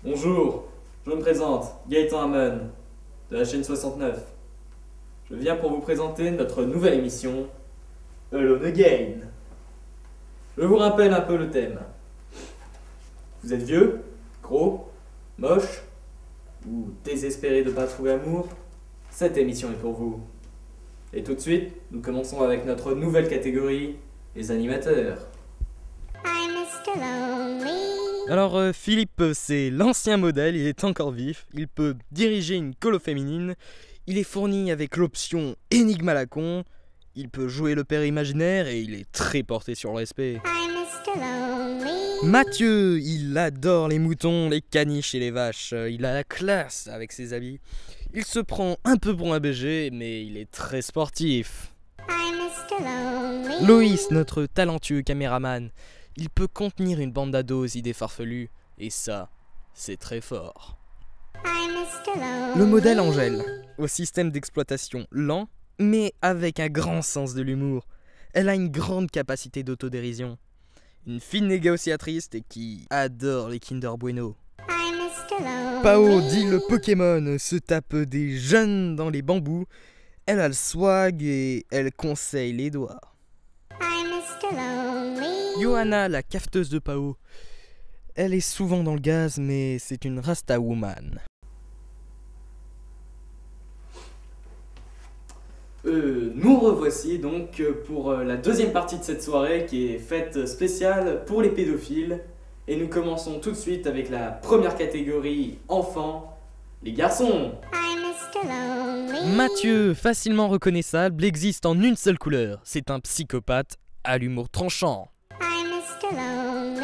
Bonjour, je me présente, Gaëtan Hamon, de la chaîne 69. Je viens pour vous présenter notre nouvelle émission, Alone Again. Je vous rappelle un peu le thème. Vous êtes vieux, gros, moche, ou désespéré de ne pas trouver amour? Cette émission est pour vous. Et tout de suite, nous commençons avec notre nouvelle catégorie, les animateurs. Alors Philippe, c'est l'ancien modèle, il est encore vif, il peut diriger une colo féminine, il est fourni avec l'option énigme à la con, il peut jouer le père imaginaire et il est très porté sur le respect. Mathieu, il adore les moutons, les caniches et les vaches, il a la classe avec ses habits. Il se prend un peu pour un BG, mais il est très sportif. Loïs, notre talentueux caméraman, il peut contenir une bande d'ados aux idées farfelues, et ça, c'est très fort. Le modèle Angèle, au système d'exploitation lent, mais avec un grand sens de l'humour. Elle a une grande capacité d'autodérision. Une fine négociatrice et qui adore les Kinder Bueno. Pao, dit le Pokémon, se tape des jeunes dans les bambous. Elle a le swag et elle conseille les doigts. Johanna, la cafeteuse de Pao. Elle est souvent dans le gaz, mais c'est une Rasta woman. Nous revoici donc pour la deuxième partie de cette soirée qui est faite spéciale pour les pédophiles. Et nous commençons tout de suite avec la première catégorie enfants, les garçons. Mathieu, facilement reconnaissable, existe en une seule couleur. C'est un psychopathe à l'humour tranchant.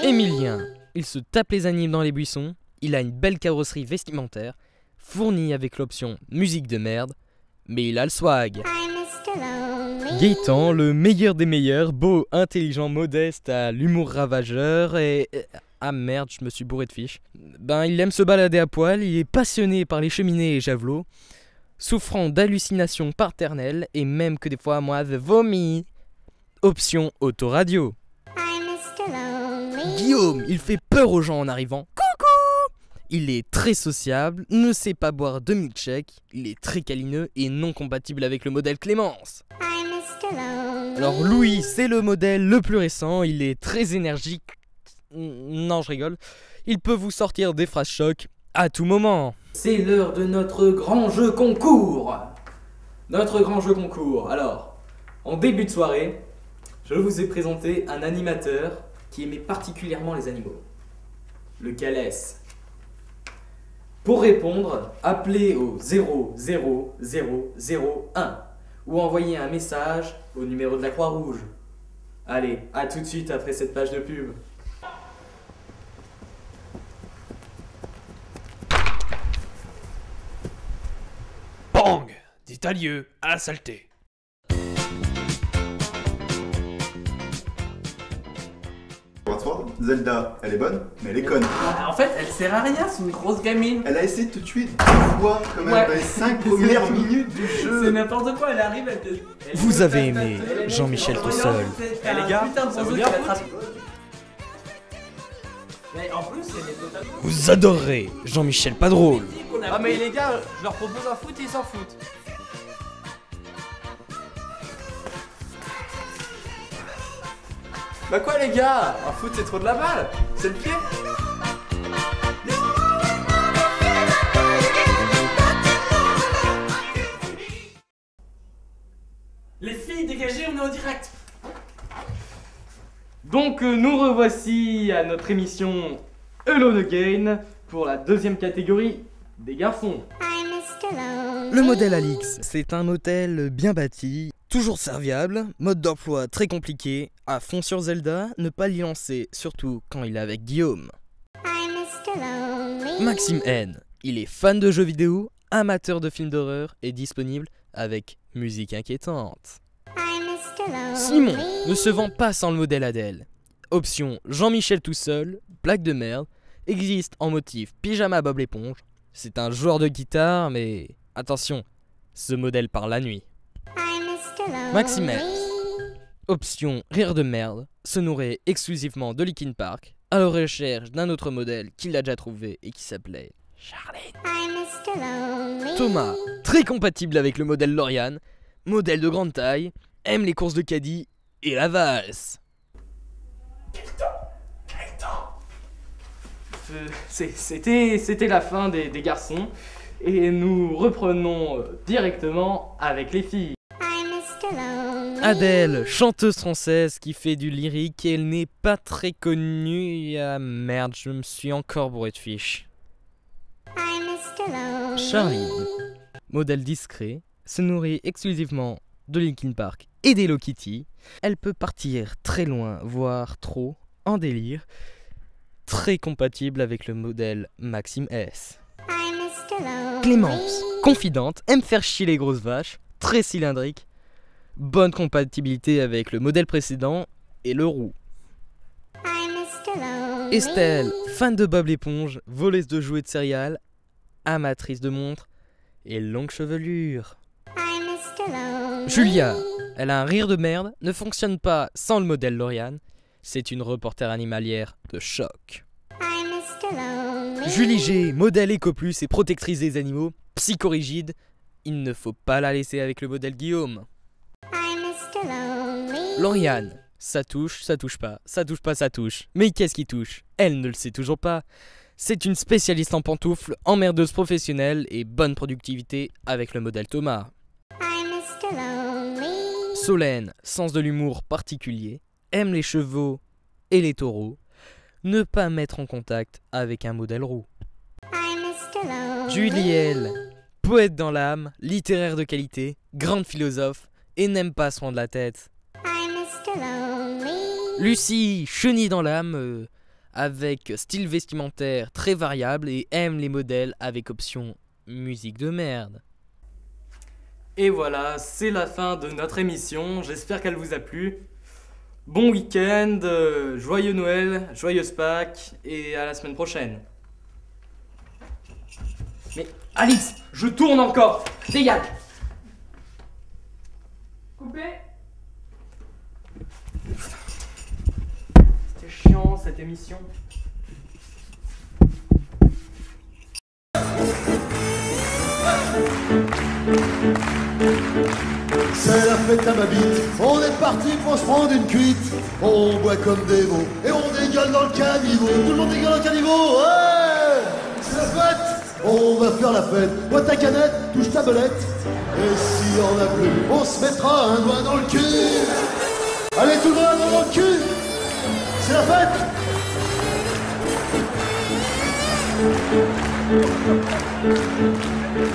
Emilien, il se tape les animes dans les buissons, il a une belle carrosserie vestimentaire, fournie avec l'option musique de merde, mais il a le swag. Gaëtan, le meilleur des meilleurs, beau, intelligent, modeste, à l'humour ravageur et... Ah merde, je me suis bourré de fiches. Il aime se balader à poil, il est passionné par les cheminées et javelots, souffrant d'hallucinations paternelles et même que des fois moi je vomis. Option autoradio. Guillaume, il fait peur aux gens en arrivant. Coucou! Il est très sociable, ne sait pas boire de milkshake, il est très câlineux et non compatible avec le modèle Clémence. Alors Louis, c'est le modèle le plus récent, il est très énergique. Non, je rigole. Il peut vous sortir des phrases choc à tout moment. C'est l'heure de notre grand jeu concours. Notre grand jeu concours. Alors, en début de soirée, je vous ai présenté un animateur qui aimait particulièrement les animaux. Lequel est-ce? Pour répondre, appelez au 00001 ou envoyez un message au numéro de la Croix-Rouge. Allez, à tout de suite après cette page de pub. Bang! Dit à lieu à la saleté. Zelda, elle est bonne, mais elle est conne. En fait, elle sert à rien, c'est une grosse gamine. Elle a essayé de te tuer 2 fois quand même dans les 5 premières minutes du jeu. C'est n'importe quoi, elle arrive, elle te... Vous avez aimé Jean-Michel tout seul. Eh les gars, ça veut bien foutre. Mais en plus, elle est totalement... Vous adorerez Jean-Michel pas drôle. Ah mais les gars, je leur propose un foot et ils s'en foutent. Bah quoi les gars? Un foot c'est trop de la balle. C'est le pied. Les filles dégagez, on est en direct. Donc nous revoici à notre émission Alone Again pour la deuxième catégorie des garçons. Le modèle Alix, c'est un hôtel bien bâti, toujours serviable, mode d'emploi très compliqué, à fond sur Zelda, ne pas l'y lancer, surtout quand il est avec Guillaume. Maxime N, il est fan de jeux vidéo, amateur de films d'horreur et disponible avec musique inquiétante. Simon ne se vend pas sans le modèle Adèle. Option Jean-Michel tout seul, blague de merde, existe en motif pyjama Bob l'éponge. C'est un joueur de guitare, mais attention, ce modèle parle la nuit. Maxime X, option rire de merde, se nourrit exclusivement de Linkin Park, à la recherche d'un autre modèle qu'il a déjà trouvé et qui s'appelait Charlene. Thomas, très compatible avec le modèle Lauriane, modèle de grande taille, aime les courses de caddie et la valse. C'était la fin des garçons et nous reprenons directement avec les filles. Adèle, chanteuse française qui fait du lyrique et elle n'est pas très connue. Ah merde, je me suis encore bourré de fiches. Charline, modèle discret, se nourrit exclusivement de Linkin Park et d'Hello Kitty. Elle peut partir très loin, voire trop, en délire. Très compatible avec le modèle Maxime S. Clémence, confidente, aime faire chier les grosses vaches, très cylindrique. Bonne compatibilité avec le modèle précédent et le roux. Estelle, fan de Bob l'éponge, voleuse de jouets de céréales, amatrice de montres et longue chevelure. Julia, elle a un rire de merde, ne fonctionne pas sans le modèle Lauriane. C'est une reporter animalière de choc. Julie G, modèle Eco Plus et protectrice des animaux, psychorigide. Il ne faut pas la laisser avec le modèle Guillaume. Lauriane, ça touche pas, ça touche pas, ça touche. Mais qu'est-ce qui touche? Elle ne le sait toujours pas. C'est une spécialiste en pantoufles, emmerdeuse professionnelle et bonne productivité avec le modèle Thomas. Solène, sens de l'humour particulier, aime les chevaux et les taureaux, ne pas mettre en contact avec un modèle roux. Julielle, poète dans l'âme, littéraire de qualité, grande philosophe et n'aime pas se prendre la tête. Lucie, chenille dans l'âme, avec style vestimentaire très variable et aime les modèles avec option musique de merde. Et voilà, c'est la fin de notre émission, j'espère qu'elle vous a plu. Bon week-end, joyeux Noël, joyeuse Pâques et à la semaine prochaine. Mais Alix, je tourne encore, dégage. Coupé. C'était chiant cette émission. C'est la fête à ma bite, on est parti pour se prendre une cuite. On boit comme des veaux et on dégueule dans le caniveau. Tout le monde dégueule dans le caniveau, ouais. C'est la fête, on va faire la fête. Bois ta canette, touche ta belette. Et s'il y en a plus, on se mettra un doigt dans le cul. Allez tout le monde, un doigt dans le cul. C'est la fête.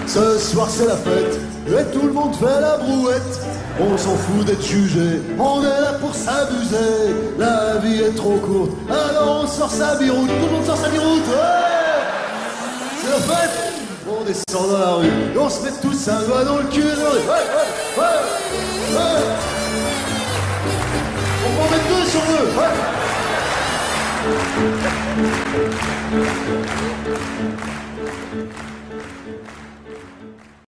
Ce soir c'est la fête, et tout le monde fait la brouette. On s'en fout d'être jugé, on est là pour s'amuser. La vie est trop courte, alors on sort sa biroute. Tout le monde sort sa biroute, ouais. C'est la fête. On descend dans la rue, et on se met tous un doigt dans le cul. Ouais. On peut en mettre deux sur deux, ouais.